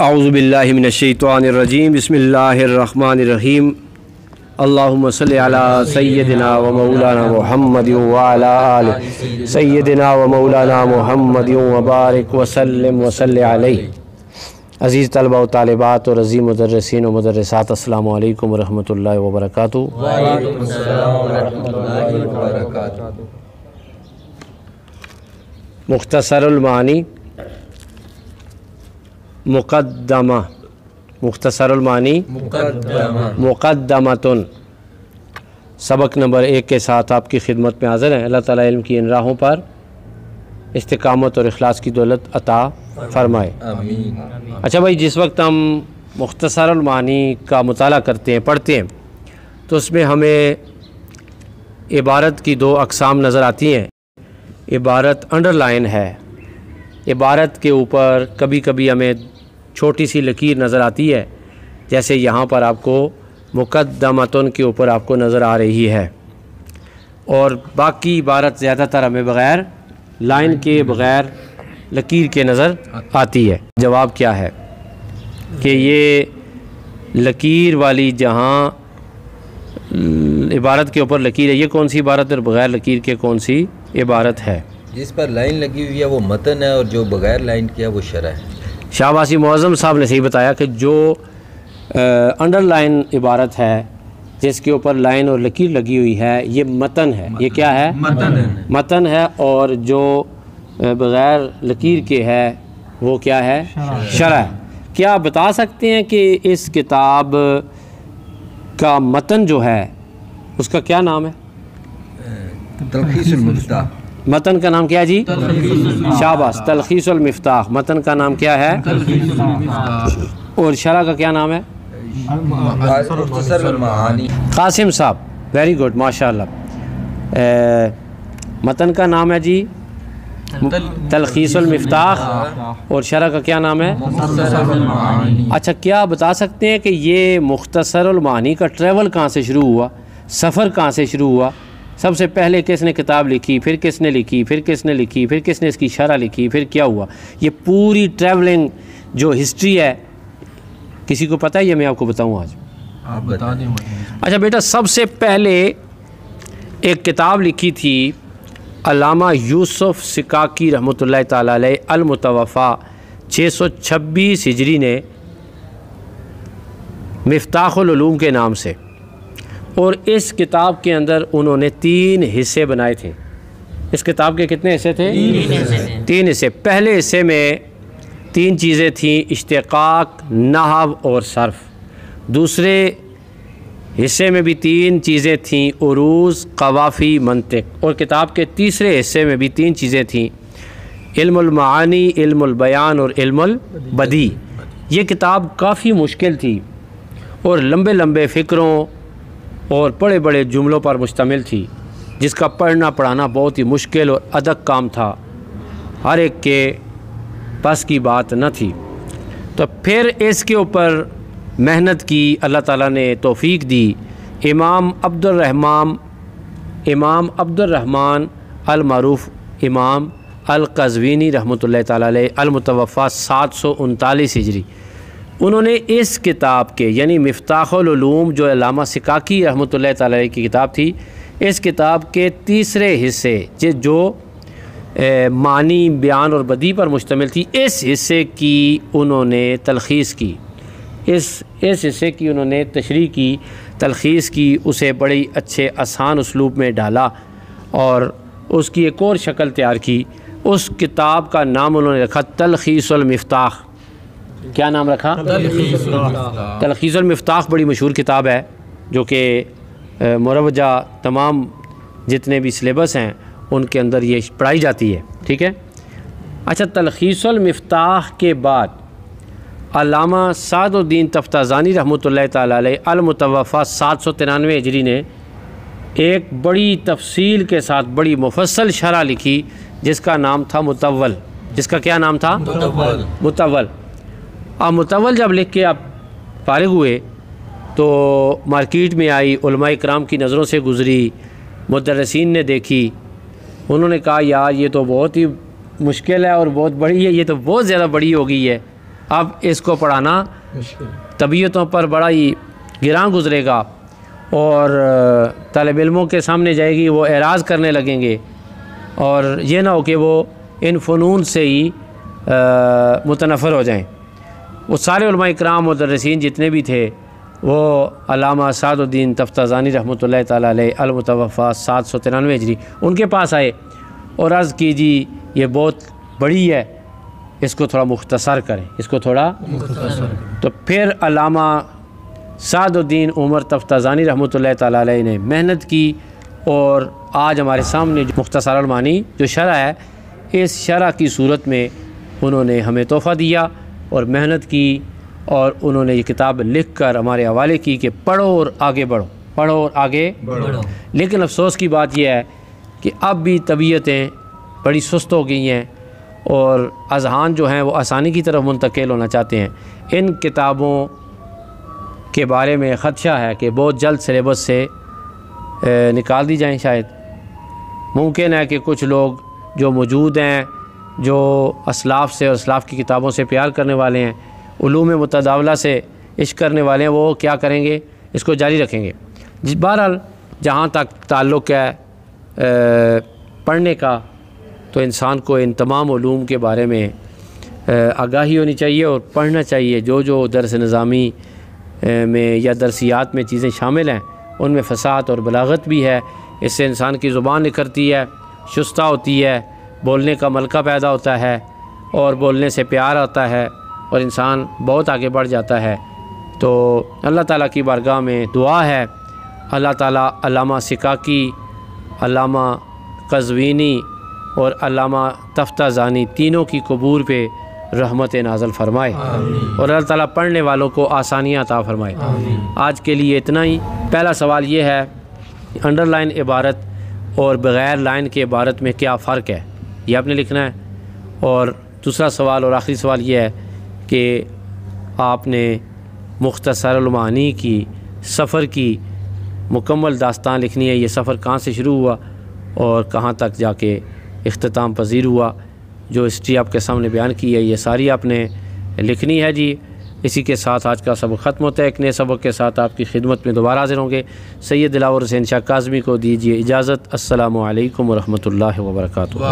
औज़ु बिल्लाहि मिनश्शैतानिर्रजीम बिस्मिल्लाहिर्रहमानिर्रहीम अल्लाहुम्मा सल्लि अला सय्यदिना व मौलाना मुहम्मदिन व अला आलि सय्यदिना व मौलाना मुहम्मदिन व बारिक व सल्लिम व सल्लि अलैहि। अज़ीज़ तलबा व तालिबात और अज़ीज़ मुदर्रिसीन व मुदर्रिसात, अस्सलामु अलैकुम व रहमतुल्लाहि व बरकातुहू। व अलैकुम अस्सलाम व रहमतुल्लाहि व बरकातुहू। मुख्तसरुल मानी मुक़द्दमा, मुख्तसरुल मानी मुक़द्दमतुन, सबक नंबर 1 के साथ आपकी खिदमत में हाज़िर हैं। अल्लाह ताला इल्म की इन राहों पर इस्तिकामत और इखलास की दौलत अता फ़रमाए। अच्छा भाई, जिस वक्त हम मुख्तसरुल मानी का मुताला करते हैं, पढ़ते हैं, तो उसमें हमें इबारत की 2 अक़साम नज़र आती हैं। इबारत अंडरलाइन है, इबारत के ऊपर कभी कभी हमें छोटी सी लकीर नज़र आती है, जैसे यहाँ पर आपको मुक़द्दमतुन के ऊपर आपको नज़र आ रही है, और बाकी इबारत ज़्यादातर हमें बग़ैर लाइन के, बग़ैर लकीर के नज़र आती है। जवाब क्या है कि ये लकीर वाली जहाँ इबारत के ऊपर लकीर है, ये कौन सी इबारत है, और बग़ैर लकीर के कौन सी इबारत है? जिस पर लाइन लगी हुई है वो मतन है, और जो बग़ैर लाइन किया वो शरह है। शाहबाज़ी मुअज़्ज़म साहब ने सही बताया कि जो अंडरलाइन इबारत है, जिसके ऊपर लाइन और लकीर लगी हुई है, ये मतन है। ये क्या है? मतन है। और जो बग़ैर लकीर के है वो क्या है? शरह। क्या आप बता सकते हैं कि इस किताब का मतन जो है उसका क्या नाम है? तलखीसुल मिफ्ताह। मतन का नाम क्या है जी? शाबाश, तलखीसुल मिफ्ताह। मतन का नाम क्या है? और शरह का क्या नाम है? कासिम साहब, वेरी गुड, माशाअल्लाह। मतन का नाम है जी तलखीसुल मिफ्ताह, और शरह का क्या नाम है? अच्छा, क्या बता सकते हैं कि ये मुख्तसरुल मानी का ट्रैवल कहाँ से शुरू हुआ, सफ़र कहाँ से शुरू हुआ? सबसे पहले किसने किताब लिखी, फिर किसने लिखी, फिर किसने लिखी, फिर किसने इसकी शरह लिखी, फिर क्या हुआ? ये पूरी ट्रैवलिंग जो हिस्ट्री है, किसी को पता है? ये मैं आपको बताऊँ आज, आप बता दें। अच्छा बेटा, सबसे पहले एक किताब लिखी थी अल्लामा यूसुफ सिकाकी रहमतुल्लाह ताला अलैह, अल-मुतवफ़ा 626 हिजरी ने, मिफ्ताहुल उलूम के नाम से। और इस किताब के अंदर उन्होंने 3 हिस्से बनाए थे। इस किताब के कितने हिस्से थे? 3 हिस्से। पहले हिस्से में 3 चीज़ें थीं, इश्तिक़ाक़, नहव और सर्फ़। दूसरे हिस्से में भी 3 चीज़ें थीं, उरूज़, क़वाफ़ी, मंतिक़। और किताब के तीसरे हिस्से में भी 3 चीज़ें थीं, इल्मुल मानी, इल्मुल बयान और इल्मुल बदी। ये किताब काफ़ी मुश्किल थी और लंबे लंबे फ़िक्रों और बड़े बड़े जुमलों पर मुश्तमिल थी, जिसका पढ़ना पढ़ाना बहुत ही मुश्किल और अदक काम था, हर एक के बस की बात न थी। तो फिर इसके ऊपर मेहनत की, अल्लाह ताला ने तौफ़ीक दी। इमाम अब्दुर्रहमान अल-मारूफ़ इमाम अल-क़ज़वीनी रहमतुल्लाह ताला अलैह, अल-मुतवफ़्फ़ा 739 हिजरी, उन्होंने इस किताब के, यानी मिफ्ताहुल उलूम जो अल्लामा सिकाकी रहमतुल्लाह ताला अलैह की किताब थी, इस किताब के तीसरे हिस्से जो मानी, बयान और बदी पर मुश्तमिल थी, इस हिस्से की उन्होंने तलख़ीस की। इस हिस्से की उन्होंने तशरीह की, तलख़ीस की, उसे बड़ी अच्छे आसान उसलूब में डाला और उसकी एक और शक्ल तैयार की। उस किताब का नाम उन्होंने रखा तलख़ीसुल मिफ्ताह। क्या नाम रखा? तलख़ीसुल मिफ्ताह। बड़ी मशहूर किताब है, जो कि मुरवजा तमाम जितने भी सिलेबस हैं उनके अंदर ये पढ़ाई जाती है। ठीक है। अच्छा, तलख़ीसुल मिफ्ताह के बाद अल्लामा सादुद्दीन तफ्ताज़ानी रहमतुल्लाह ताला अलैह, अल-मुतवफ़्फ़ा 793 हिजरी ने एक बड़ी तफसील के साथ बड़ी मुफस्सल शरह लिखी, जिसका नाम था मुतव्वल। जिसका क्या नाम था? मुतव्वल। अब मुतव्वल जब लिख के आप फारिग हुए तो मार्केट में आई, उलमाए इकराम की नज़रों से गुज़री, मुदर्रिसीन ने देखी, उन्होंने कहा यार ये तो बहुत ही मुश्किल है और बहुत बड़ी है, ये तो बहुत ज़्यादा बड़ी हो गई है। अब इसको पढ़ाना तबीयतों पर बड़ा ही गिरां गुजरेगा और तालिब इल्मों के सामने जाएगी, वो एराज़ करने लगेंगे और ये ना हो कि वो इन फ़नून से ही मुतनफ़र हो जाएं। वो सारे उलमा इकराम मुदर्रिसीन जितने भी थे वो अल्लामा सादुद्दीन तफ्ताज़ानी रहमतुल्लाह ताला अलैह अल-मुतवफ़्फ़ा 793 हिजरी उनके पास आए और अर्ज़ की जी ये बहुत बड़ी है, इसको थोड़ा मुख्तसर करें, इसको थोड़ा तो फिर अल्लामा सादुद्दीन उमर तफ्ताज़ानी रहमतुल्लाह ताला अलैह ने मेहनत की और आज हमारे सामने जो मुख्तसर अल-मानी जो शरह है, इस शरह की सूरत में उन्होंने हमें तोहफ़ा दिया और मेहनत की और उन्होंने ये किताब लिख कर हमारे हवाले की कि पढ़ो और आगे बढ़ो, पढ़ो और आगे बढ़ो। लेकिन अफसोस की बात यह है कि अब भी तबीयतें बड़ी सुस्त हो गई हैं और अज़हान जो हैं वो आसानी की तरफ मुंतकिल होना चाहते हैं। इन किताबों के बारे में ख़दशा है कि बहुत जल्द सिलेबस से निकाल दी जाएँ। शायद मुमकिन है कि कुछ लोग जो मौजूद हैं, जो असलाफ़ से और असलाफ़ की किताबों से प्यार करने वाले हैं, उलूम मुतदावला से इश्क करने वाले हैं, वो क्या करेंगे, इसको जारी रखेंगे। बहरहाल जहाँ तक ताल्लुक़ है पढ़ने का, तो इंसान को इन तमाम उलूम के बारे में आगाही होनी चाहिए और पढ़ना चाहिए। जो जो दरस निज़ामी में या दरसियात में चीज़ें शामिल हैं उनमें फ़साहत और बलागत भी है। इससे इंसान की ज़ुबान निखरती है, शुस्ता होती है, बोलने का मलका पैदा होता है और बोलने से प्यार आता है और इंसान बहुत आगे बढ़ जाता है। तो अल्लाह ताला की बारगाह में दुआ है, अल्लाह ताला अल्लामा सिकाकी, अल्लामा कज़वीनी और अल्लामा तफ्ताज़ानी तीनों की कबूर पे रहमत नाज़िल फ़रमाए और अल्लाह ताला पढ़ने वालों को आसानियाँ अता फ़रमाए। आज के लिए इतना ही। पहला सवाल ये है, अंडरलाइन इबारत और बग़ैर लाइन के इबारत में क्या फ़र्क है, ये आपने लिखना है। और दूसरा सवाल और आखिरी सवाल ये है कि आपने मुख्तसर अल-मानी की सफ़र की मुकम्मल दास्तान लिखनी है। ये सफ़र कहाँ से शुरू हुआ और कहाँ तक जाके इख्तिताम पज़ीर हुआ, जो हिस्ट्री आपके सामने बयान की है, ये सारी आपने लिखनी है जी। इसी के साथ आज का सबक ख़त्म होता है। एक नए सबक के साथ आपकी खिदमत में दोबारा हाज़िर होंगे। सैयद दिलावर हुसैन शाह काज़मी को दीजिए इजाज़त। अस्सलामु अलैकुम व रहमतुल्लाहि व बरकातुहू।